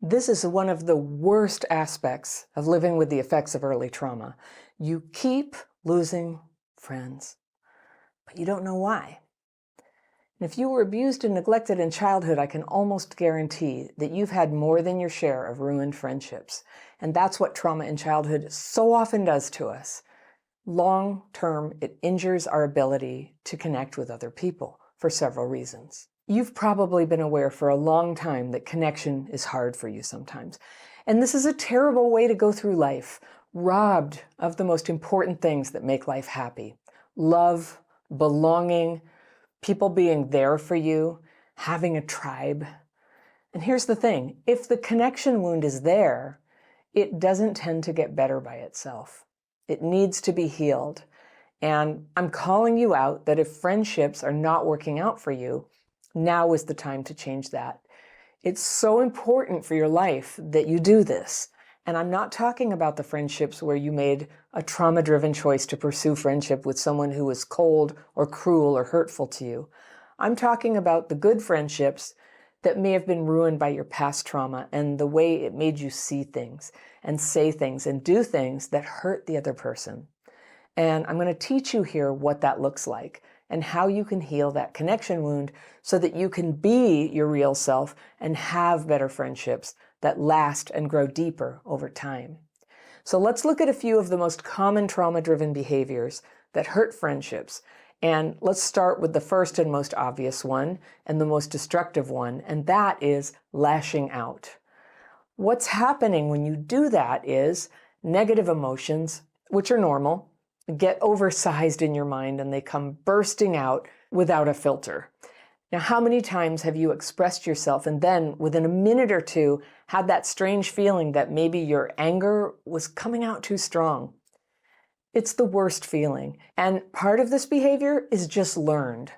This is one of the worst aspects of living with the effects of early trauma. You keep losing friends, but you don't know why. And if you were abused and neglected in childhood, I can almost guarantee that you've had more than your share of ruined friendships. And that's what trauma in childhood so often does to us. Long term, it injures our ability to connect with other people for several reasons. You've probably been aware for a long time that connection is hard for you sometimes. And this is a terrible way to go through life, robbed of the most important things that make life happy. Love, belonging, people being there for you, having a tribe. And here's the thing, if the connection wound is there, it doesn't tend to get better by itself. It needs to be healed. And I'm calling you out that if friendships are not working out for you, now is the time to change that. It's so important for your life that you do this. And I'm not talking about the friendships where you made a trauma-driven choice to pursue friendship with someone who was cold or cruel or hurtful to you. I'm talking about the good friendships that may have been ruined by your past trauma and the way it made you see things and say things and do things that hurt the other person. And I'm going to teach you here what that looks like and how you can heal that connection wound so that you can be your real self and have better friendships that last and grow deeper over time. So let's look at a few of the most common trauma-driven behaviors that hurt friendships. And let's start with the first and most obvious one and the most destructive one, and that is lashing out. What's happening when you do that is negative emotions, which are normal, get oversized in your mind and they come bursting out without a filter. Now, how many times have you expressed yourself and then within a minute or two had that strange feeling that maybe your anger was coming out too strong? It's the worst feeling. And part of this behavior is just learned.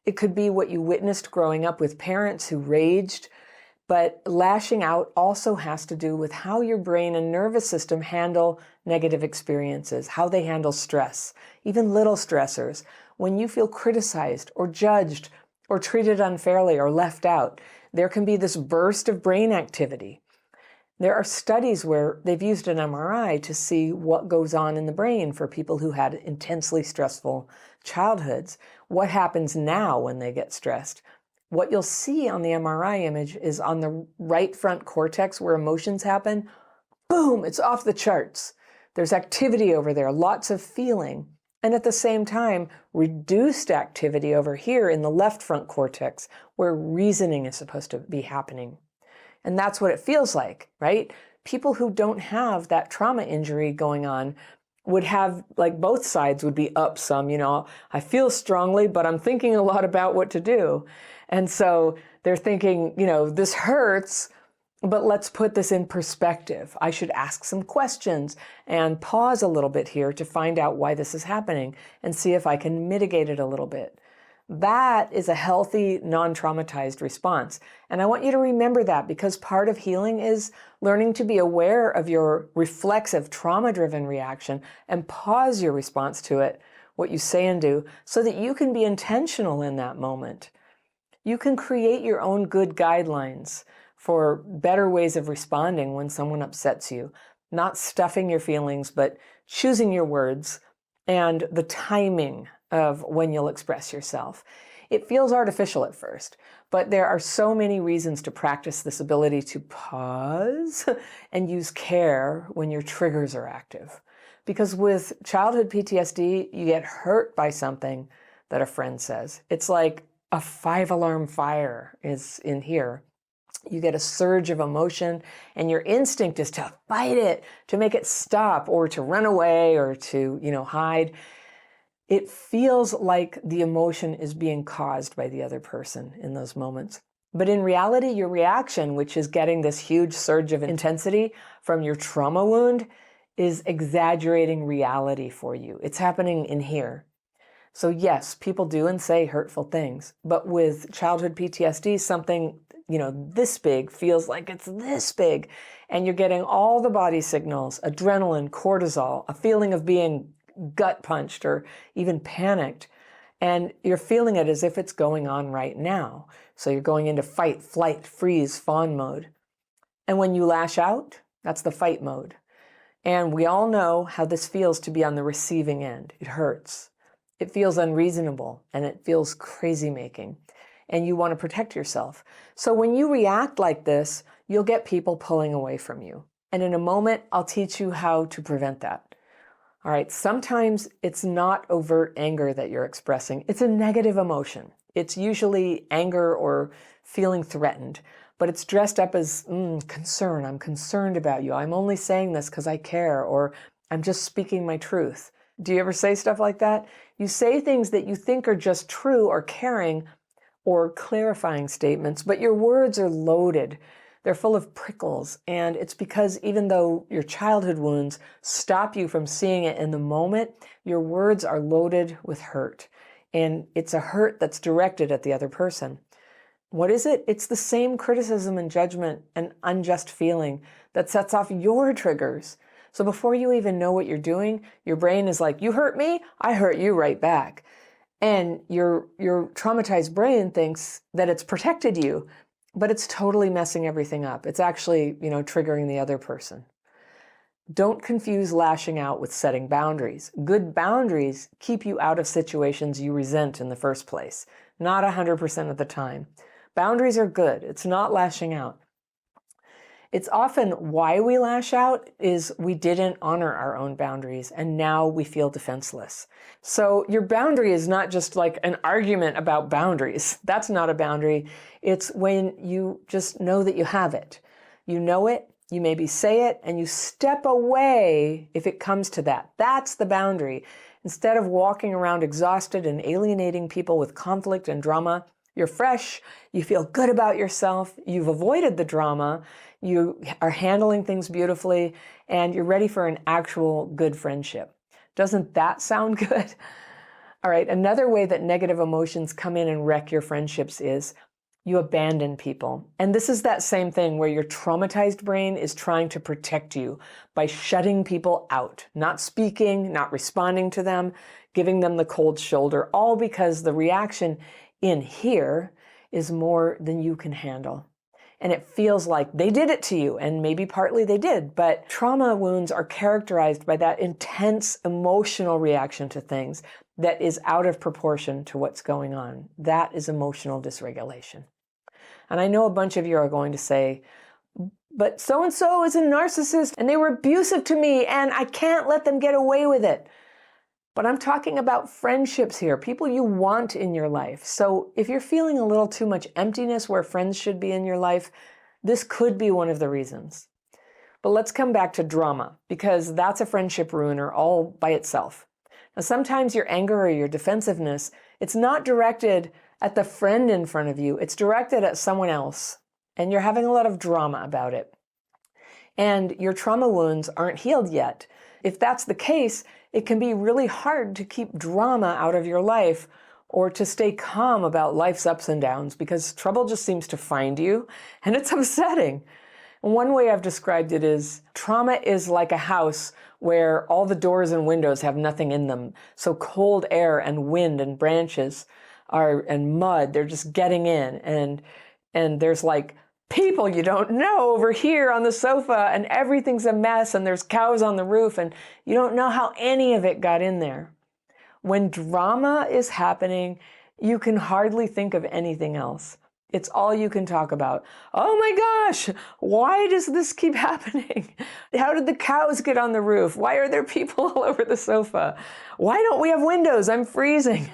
It could be what you witnessed growing up with parents who raged, but lashing out also has to do with how your brain and nervous system handle negative experiences, how they handle stress, even little stressors. When you feel criticized or judged or treated unfairly or left out, there can be this burst of brain activity. There are studies where they've used an MRI to see what goes on in the brain for people who had intensely stressful childhoods. What happens now when they get stressed? What you'll see on the MRI image is on the right front cortex where emotions happen, boom, it's off the charts. There's activity over there, lots of feeling. And at the same time, reduced activity over here in the left front cortex where reasoning is supposed to be happening. And that's what it feels like, right? People who don't have that trauma injury going on would have, like, both sides would be up some, I feel strongly, but I'm thinking a lot about what to do. And so they're thinking, this hurts, but let's put this in perspective. I should ask some questions and pause a little bit here to find out why this is happening and see if I can mitigate it a little bit. That is a healthy, non-traumatized response. And I want you to remember that because part of healing is learning to be aware of your reflexive, trauma-driven reaction and pause your response to it, what you say and do, so that you can be intentional in that moment. You can create your own good guidelines for better ways of responding when someone upsets you, not stuffing your feelings, but choosing your words and the timing of when you'll express yourself. It feels artificial at first, but there are so many reasons to practice this ability to pause and use care when your triggers are active. Because with childhood PTSD, you get hurt by something that a friend says. It's like a 5-alarm fire is in here. You get a surge of emotion and your instinct is to fight it, to make it stop or to run away or to, hide. It feels like the emotion is being caused by the other person in those moments. But in reality, your reaction, which is getting this huge surge of intensity from your trauma wound, is exaggerating reality for you. It's happening in here. So yes, people do and say hurtful things, but with childhood PTSD, something, this big feels like it's this big, and you're getting all the body signals, adrenaline, cortisol, a feeling of being gut punched or even panicked, and you're feeling it as if it's going on right now. So you're going into fight, flight, freeze, fawn mode. And when you lash out, that's the fight mode. And we all know how this feels to be on the receiving end. It hurts. It feels unreasonable, and it feels crazy making. And you want to protect yourself. So when you react like this, you'll get people pulling away from you. And in a moment, I'll teach you how to prevent that. All right, sometimes it's not overt anger that you're expressing. It's a negative emotion. It's usually anger or feeling threatened, but it's dressed up as concern. I'm concerned about you. I'm only saying this because I care, or I'm just speaking my truth. Do you ever say stuff like that? You say things that you think are just true or caring or clarifying statements, but your words are loaded. They're full of prickles, and it's because even though your childhood wounds stop you from seeing it in the moment, your words are loaded with hurt, and it's a hurt that's directed at the other person. What is it? It's the same criticism and judgment and unjust feeling that sets off your triggers. So before you even know what you're doing, your brain is like, you hurt me, I hurt you right back. And your traumatized brain thinks that it's protected you, but it's totally messing everything up. It's actually, triggering the other person. Don't confuse lashing out with setting boundaries. Good boundaries keep you out of situations you resent in the first place, not 100% of the time. Boundaries are good. It's not lashing out. It's often why we lash out is we didn't honor our own boundaries, and now we feel defenseless. So your boundary is not just like an argument about boundaries. That's not a boundary. It's when you just know that you have it. You know it, you maybe say it, and you step away if it comes to that. That's the boundary. Instead of walking around exhausted and alienating people with conflict and drama, you're fresh, you feel good about yourself, you've avoided the drama, you are handling things beautifully, and you're ready for an actual good friendship. Doesn't that sound good? All right, another way that negative emotions come in and wreck your friendships is you abandon people. And this is that same thing where your traumatized brain is trying to protect you by shutting people out, not speaking, not responding to them, giving them the cold shoulder, all because the reaction in here is more than you can handle. And it feels like they did it to you, and maybe partly they did, but trauma wounds are characterized by that intense emotional reaction to things that is out of proportion to what's going on. That is emotional dysregulation. And I know a bunch of you are going to say, but so-and-so is a narcissist, and they were abusive to me, and I can't let them get away with it. But I'm talking about friendships here, people you want in your life. So if you're feeling a little too much emptiness where friends should be in your life, this could be one of the reasons. But let's come back to drama, because that's a friendship ruiner all by itself. Now, sometimes your anger or your defensiveness, it's not directed at the friend in front of you, it's directed at someone else, and you're having a lot of drama about it. And your trauma wounds aren't healed yet. If that's the case, it can be really hard to keep drama out of your life or to stay calm about life's ups and downs because trouble just seems to find you, and it's upsetting. And one way I've described it is trauma is like a house where all the doors and windows have nothing in them. So cold air and wind and branches and mud, they're just getting in. And there's like people you don't know over here on the sofa, and everything's a mess, and there's cows on the roof, and you don't know how any of it got in there. When drama is happening, you can hardly think of anything else. It's all you can talk about. Oh my gosh, why does this keep happening? How did the cows get on the roof? Why are there people all over the sofa? Why don't we have windows? I'm freezing.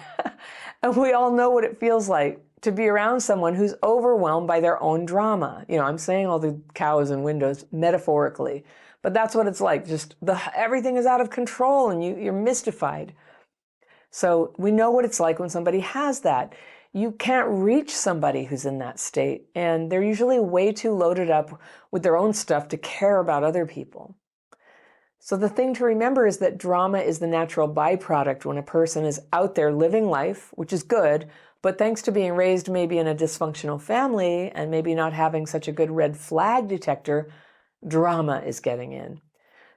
And we all know what it feels like to be around someone who's overwhelmed by their own drama. I'm saying all the cows and windows metaphorically, but that's what it's like. Just everything is out of control and you're mystified. So we know what it's like when somebody has that. You can't reach somebody who's in that state, and they're usually way too loaded up with their own stuff to care about other people. So the thing to remember is that drama is the natural byproduct when a person is out there living life, which is good, but thanks to being raised maybe in a dysfunctional family and maybe not having such a good red flag detector, drama is getting in.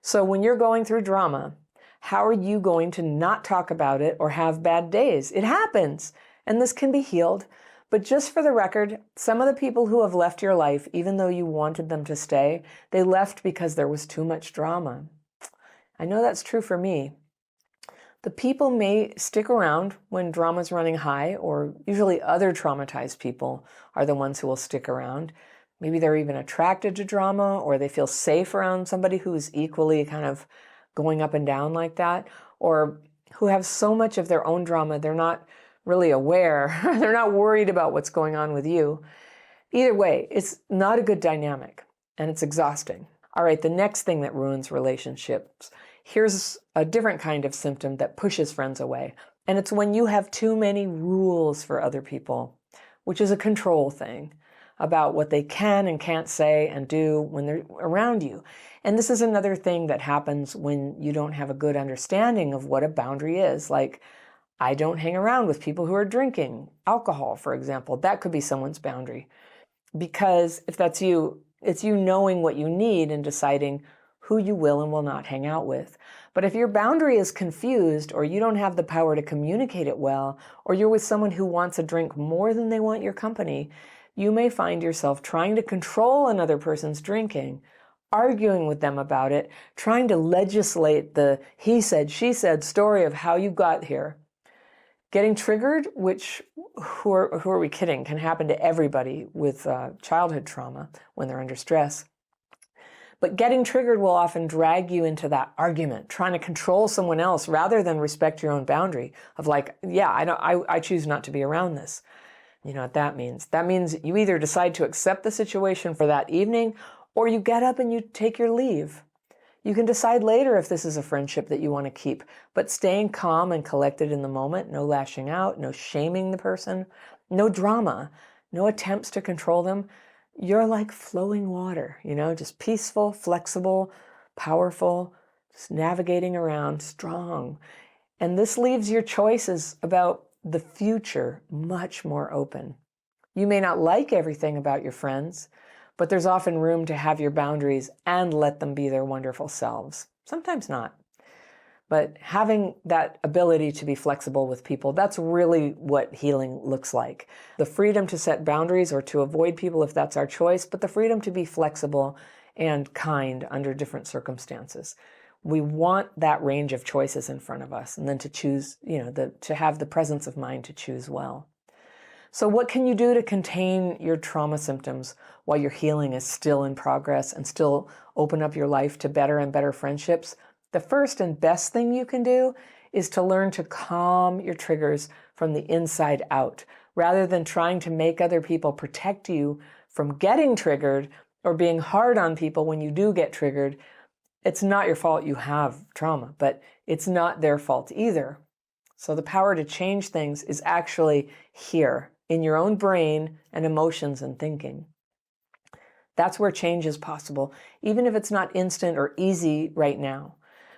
So when you're going through drama, how are you going to not talk about it or have bad days? It happens, and this can be healed, But just for the record, some of the people who have left your life, even though you wanted them to stay, they left because there was too much drama. I know that's true for me. The people may stick around when drama's running high, or usually other traumatized people are the ones who will stick around. Maybe they're even attracted to drama, or they feel safe around somebody who's equally kind of going up and down like that, or who have so much of their own drama they're not really aware. They're not worried about what's going on with you. Either way, it's not a good dynamic, and it's exhausting. All right, the next thing that ruins relationships. Here's a different kind of symptom that pushes friends away. And it's when you have too many rules for other people, which is a control thing about what they can and can't say and do when they're around you. And this is another thing that happens when you don't have a good understanding of what a boundary is. Like, I don't hang around with people who are drinking alcohol, for example. That could be someone's boundary. Because if that's you, it's you knowing what you need and deciding who you will and will not hang out with. But if your boundary is confused, or you don't have the power to communicate it well, or you're with someone who wants a drink more than they want your company, you may find yourself trying to control another person's drinking, arguing with them about it, trying to legislate the he said, she said story of how you got here. Getting triggered, which, who are we kidding, can happen to everybody with childhood trauma when they're under stress. But getting triggered will often drag you into that argument, trying to control someone else rather than respect your own boundary of like, yeah, I choose not to be around this. You know what that means? That means you either decide to accept the situation for that evening, or you get up and you take your leave. You can decide later if this is a friendship that you want to keep, but staying calm and collected in the moment, no lashing out, no shaming the person, no drama, no attempts to control them. You're like flowing water, just peaceful, flexible, powerful, just navigating around, strong. And this leaves your choices about the future much more open. You may not like everything about your friends, but there's often room to have your boundaries and let them be their wonderful selves. Sometimes not. But having that ability to be flexible with people, that's really what healing looks like. The freedom to set boundaries or to avoid people if that's our choice, but the freedom to be flexible and kind under different circumstances. We want that range of choices in front of us, and then to choose, to have the presence of mind to choose well. So what can you do to contain your trauma symptoms while your healing is still in progress and still open up your life to better and better friendships? The first and best thing you can do is to learn to calm your triggers from the inside out, rather than trying to make other people protect you from getting triggered or being hard on people when you do get triggered. It's not your fault you have trauma, but it's not their fault either. So the power to change things is actually here in your own brain and emotions and thinking. That's where change is possible, even if it's not instant or easy right now.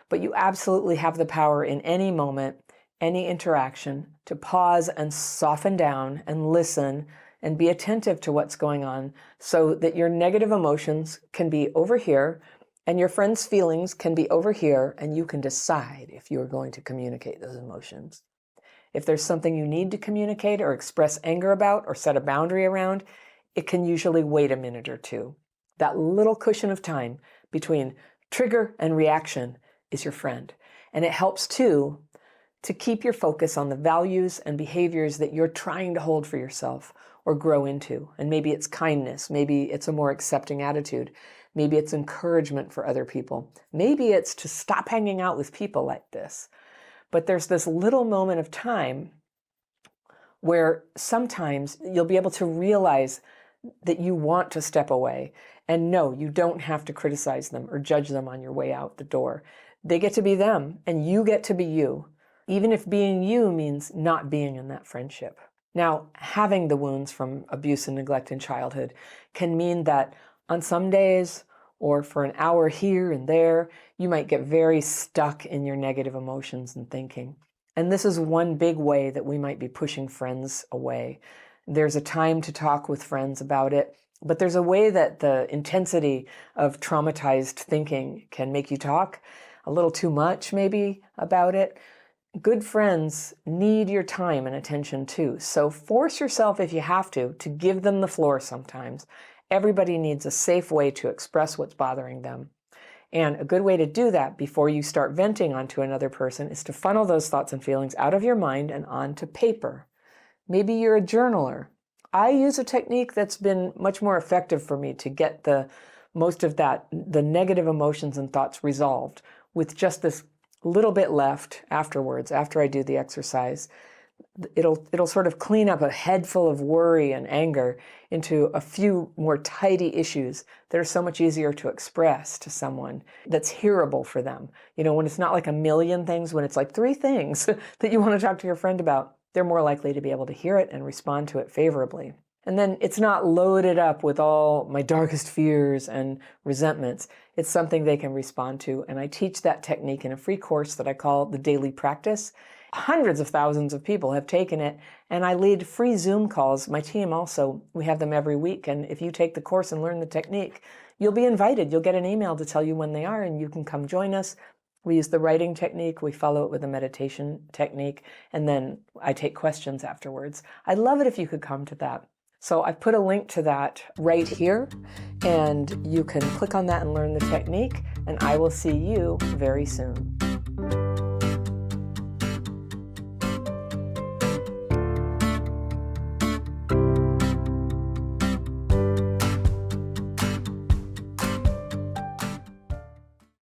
But you absolutely have the power in any moment, any interaction, to pause and soften down and listen and be attentive to what's going on, so that your negative emotions can be over here and your friend's feelings can be over here, and you can decide if you're going to communicate those emotions. If there's something you need to communicate or express anger about or set a boundary around, it can usually wait a minute or two. That little cushion of time between trigger and reaction is your friend. And it helps too to keep your focus on the values and behaviors that you're trying to hold for yourself or grow into. And maybe it's kindness, maybe it's a more accepting attitude, maybe it's encouragement for other people, maybe it's to stop hanging out with people like this. But there's this little moment of time where sometimes you'll be able to realize that you want to step away. And no, you don't have to criticize them or judge them on your way out the door. They get to be them, and you get to be you, even if being you means not being in that friendship. Now, having the wounds from abuse and neglect in childhood can mean that on some days, or for an hour here and there, you might get very stuck in your negative emotions and thinking. And this is one big way that we might be pushing friends away. There's a time to talk with friends about it, but there's a way that the intensity of traumatized thinking can make you talk a little too much maybe about it. good friends need your time and attention too. So force yourself, if you have to give them the floor sometimes. Everybody needs a safe way to express what's bothering them. And a good way to do that before you start venting onto another person is to funnel those thoughts and feelings out of your mind and onto paper. Maybe you're a journaler. I use a technique that's been much more effective for me to get the most of the negative emotions and thoughts resolved with just this little bit left afterwards, after I do the exercise. It'll sort of clean up a head full of worry and anger into a few more tidy issues that are so much easier to express to someone, that's hearable for them. You know, when it's not like a million things, when it's like 3 things that you want to talk to your friend about, they're more likely to be able to hear it and respond to it favorably. And then it's not loaded up with all my darkest fears and resentments. It's something they can respond to. And I teach that technique in a free course that I call the Daily Practice. Hundreds of thousands of people have taken it, and I lead free Zoom calls. My team also, we have them every week. And if you take the course and learn the technique, you'll be invited. You'll get an email to tell you when they are, and you can come join us. We use the writing technique, we follow it with a meditation technique, and then I take questions afterwards. I'd love it if you could come to that. So I've put a link to that right here, and you can click on that and learn the technique, and I will see you very soon.